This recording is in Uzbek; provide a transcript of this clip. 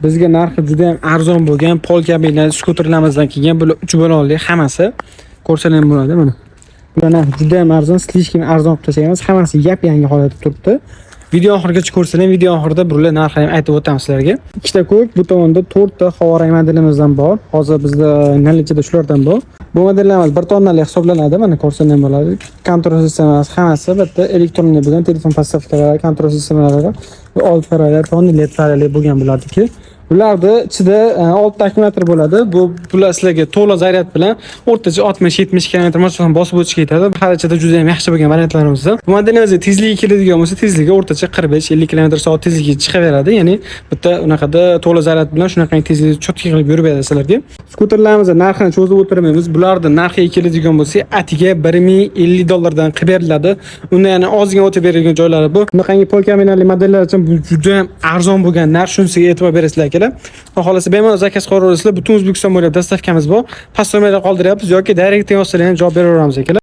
Bizga narxi juda ham arzon bo'lgan pol kabina skuterlarimizdan kelgan bular 3 bo'lonli hammasi ko'rsalar ham bo'ladi mana. Bular narxi juda ham arzon, slishkim arzon qilib tashlaganmiz. Hammasi yap-yangi holatda turibdi. Video oxirigacha ko'rsalang, video oxirida bular narxini ham aytib o'tamiz sizlarga. Ikkita ko'k, bu tomonda 4 ta havo rang modelimizdan bor. Hozir bizda nalichada shulardan bor. Bu modellarimiz bir tonnali hisoblanadi. Mana ko'rsalar ham bo'ladi. Kontrol sistemasi hammasi bitta elektronli bo'lgan, telefon podstavkalari, kontrol sistemalari va old farlar, tonni led farlar bo'lgan bo'ladiki. Ularda ichida 6 akkumulyator bo'ladi. Bular sizlarga to'la zaryad bilan o'rtacha 60-70 km masofani bosib o'tishga yetadi. Har ichida juda ham yaxshi bo'lgan variantlarimizdan. Bu modelimizda tezligi keladigan bo'lsa, tezligi o'rtacha 45-50 km/soat tezligi chiqaveradi. Ya'ni bitta unaqada to'la zaryad bilan shunaqangi tezlikni cho'tki qilib yurib beradi sizlarga. Skuterlarimizning narxini cho'zib o'tirmaymiz. Bularning narxiga keladigan bo'lsa, atiga $1050 dan qilib beriladi. Unda yana ozgina o'tib berilgan joylari bu. Bunaqangi pol kabinali modellar uchun bu juda ham arzon bo'lgan narx, shunisiga e'tibor berasizlar. Xohlasa bemalol zakaz qilib olasizlar. Butun O'zbekiston bo'ylab dastavkamiz bor. Past so'mada qoldiryapmiz yoki direkt yozsalar ham javob beraveramiz akalar.